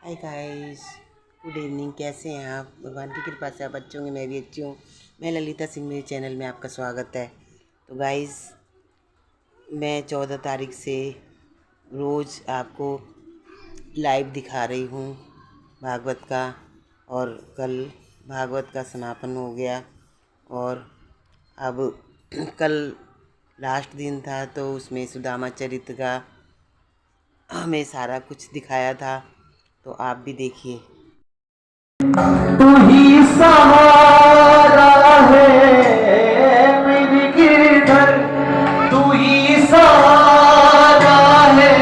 Hi guys, good evening. कैसे हैं आप? भगवान की कृपा से आप अच्छे होंगे, मैं भी अच्छी हूँ। मैं ललिता सिंह, मेरे चैनल में आपका स्वागत है। तो गाइस, मैं 14 तारीख से रोज़ आपको लाइव दिखा रही हूँ भागवत का। और कल भागवत का समापन हो गया और अब कल लास्ट दिन था, तो उसमें सुदामा चरित्र का हमें सारा कुछ दिखाया था, तो आप भी देखिए। तू ही सहारा है मेरी गिरधर, तू ही सहारा है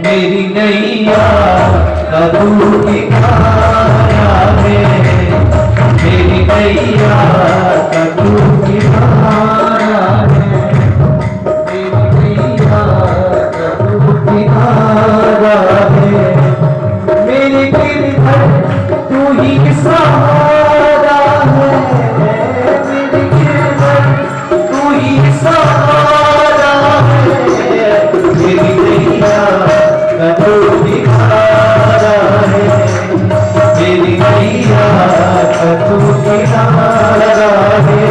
मेरी नैया का तू किनारा है, मेरी नैया का तू किनारा है, मेरी नैया का तू किनारा है, मेरी गिरधर तू ही सहारा है, मेरी गिरधर तू ही सहारा है, मेरी नैया का तू किनारा है, मेरी नैया का तू किनारा है।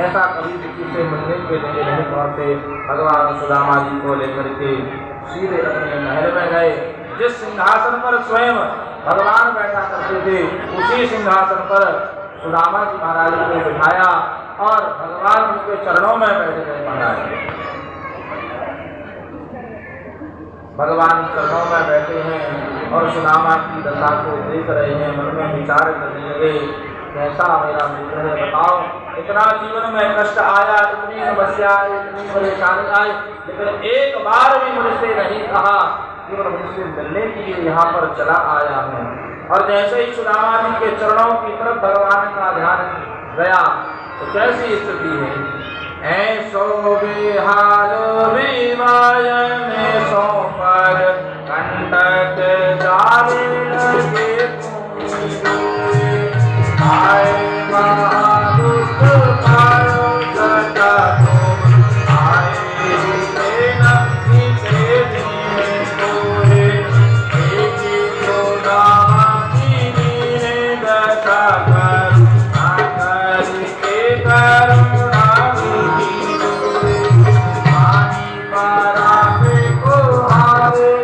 ऐसा कभी किसी से मिलने के लिए नहीं पहुंचे। भगवान सुदामा जी को लेकर के सीधे अपने महल में गए। जिस सिंहासन पर स्वयं भगवान बैठा करते थे, उसी सिंहासन पर सुदामा जी महाराज को बिठाया और भगवान उनके चरणों में बैठ गए। महाराज भगवान चरणों में बैठे हैं और सुदामा की दशा को देख रहे हैं। मन में विचार करने लगे, कैसा मेरा मित्र है, बताओ। इतना जीवन में कष्ट आया, इतनी समस्या आई, इतनी परेशानी आई, लेकिन एक बार भी मुझसे नहीं कहा कि मैं मुझसे मिलने के लिए यहाँ पर चला आया हूँ। और जैसे ही सुदामा जी के चरणों की तरफ भगवान का ध्यान गया, तो कैसी स्थिति है। ऐसो बेहाल विवायन सो पर कंटक जाने लगे, आए महादुख पायो सदा तुम, आए देना इसे दीने कोई, एक सुदामा जी ने दशा कर आकर के करुणा की पानी परावे को हारे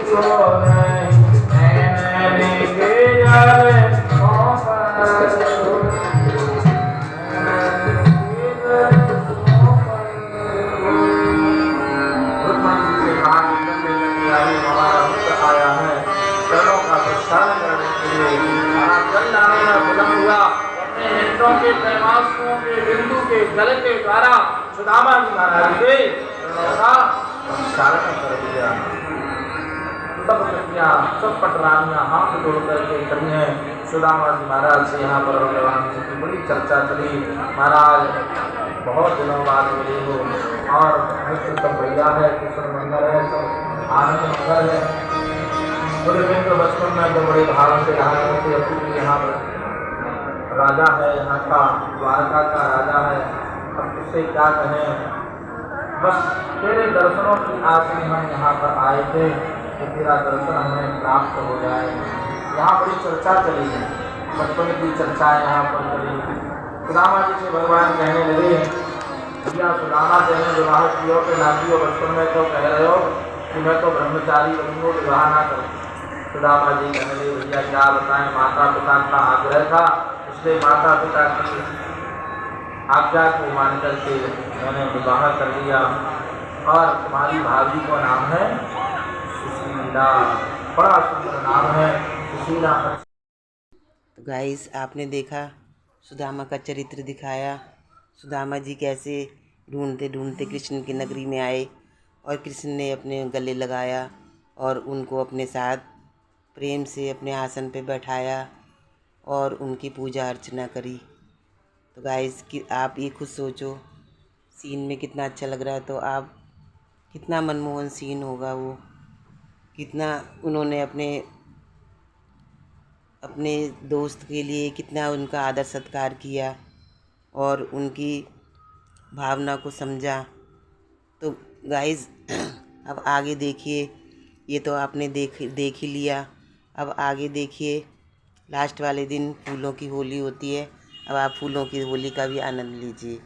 छुओ नहीं, मैंने जल लाने में विलम्ब हुआ। अपने नेत्रों के प्रेमाश्रुओं के बिंदु के जल के द्वारा सुदामा जी महाराज के का संचालन कर दिया। सब कन्या सब पटरानियां हाथ जोड़ करके खड़ी हैं। सुदामा जी महाराज से यहाँ पर भगवान की बड़ी चर्चा चली। महाराज बहुत दिनों बाद मिले हो और मित्र सब बढ़िया है, कुशल मंगल है, सब आनंद मंगल है। बोले मित्र बचपन में तो बड़े भाव से यहाँ थे, अभी यहाँ पर राजा है, यहाँ का द्वारका का राजा है, अब उससे क्या कहें, बस तेरे दर्शनों की आस में हम यहाँ पर आए थे कि तेरा दर्शन हमें प्राप्त हो जाए। यहाँ बड़ी चर्चा चली है, बचपन की चर्चा यहाँ पर चली। सुदामा जी से भगवान कहने लगे, भैया सुदामा जी ने विवाह किया कि ना किया, बचपन में तो कह रहे हो कि मैं तो ब्रह्मचारी बनूँ, विवाह ना करूँ। सुदामा जी कहने लगे, भैया क्या बताएं, माता पिता का आग्रह था, इसलिए माता पिता की आज्ञा को मान करके मैंने विवाह कर लिया और तुम्हारी भाभी का नाम है सुशीला, बड़ा सुंदर नाम है सुशीला। तो गाइस आपने देखा सुदामा का चरित्र दिखाया। सुदामा जी कैसे ढूंढते ढूंढते कृष्ण की नगरी में आए और कृष्ण ने अपने गले लगाया और उनको अपने साथ प्रेम से अपने आसन पे बैठाया और उनकी पूजा अर्चना करी। तो गाइस कि आप ये खुद सोचो सीन में कितना अच्छा लग रहा है, तो आप कितना मनमोहन सीन होगा वो, कितना उन्होंने अपने दोस्त के लिए कितना उनका आदर सत्कार किया और उनकी भावना को समझा। तो गाइस अब आगे देखिए, ये तो आपने देख ही लिया, अब आगे देखिए लास्ट वाले दिन फूलों की होली होती है। अब आप फूलों की होली का भी आनंद लीजिए।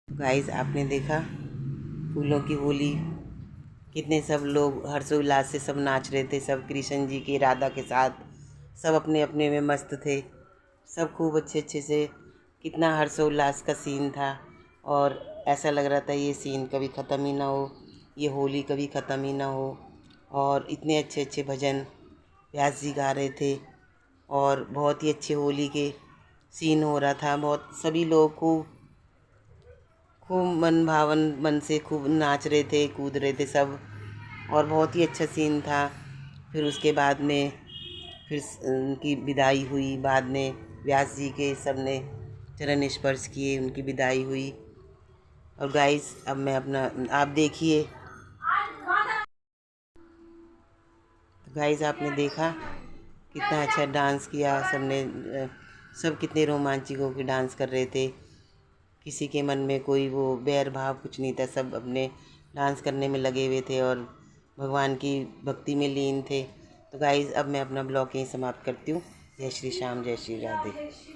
गाइस आपने देखा फूलों की होली, कितने सब लोग हर्षोल्लास से सब नाच रहे थे। सब कृष्ण जी की राधा के साथ सब अपने अपने में मस्त थे। सब खूब अच्छे अच्छे से, कितना हर्षोल्लास का सीन था। और ऐसा लग रहा था ये सीन कभी ख़त्म ही ना हो, ये होली कभी ख़त्म ही ना हो। और इतने अच्छे अच्छे भजन व्यास जी गा रहे थे और बहुत ही अच्छे होली के सीन हो रहा था। बहुत सभी लोग खूब मन भावन मन से खूब नाच रहे थे, कूद रहे थे सब, और बहुत ही अच्छा सीन था। फिर उसके बाद में फिर उनकी विदाई हुई। बाद में व्यास जी के सब ने चरण स्पर्श किए, उनकी विदाई हुई। और गाइस अब मैं अपना, आप देखिए। तो गाइस आपने देखा कितना अच्छा डांस किया सबने, सब कितने रोमांचित होकर डांस कर रहे थे। किसी के मन में कोई वो बैर भाव कुछ नहीं था, सब अपने डांस करने में लगे हुए थे और भगवान की भक्ति में लीन थे। तो गाइस अब मैं अपना ब्लॉग यहीं समाप्त करती हूँ। जय श्री श्याम, जय श्री राधे।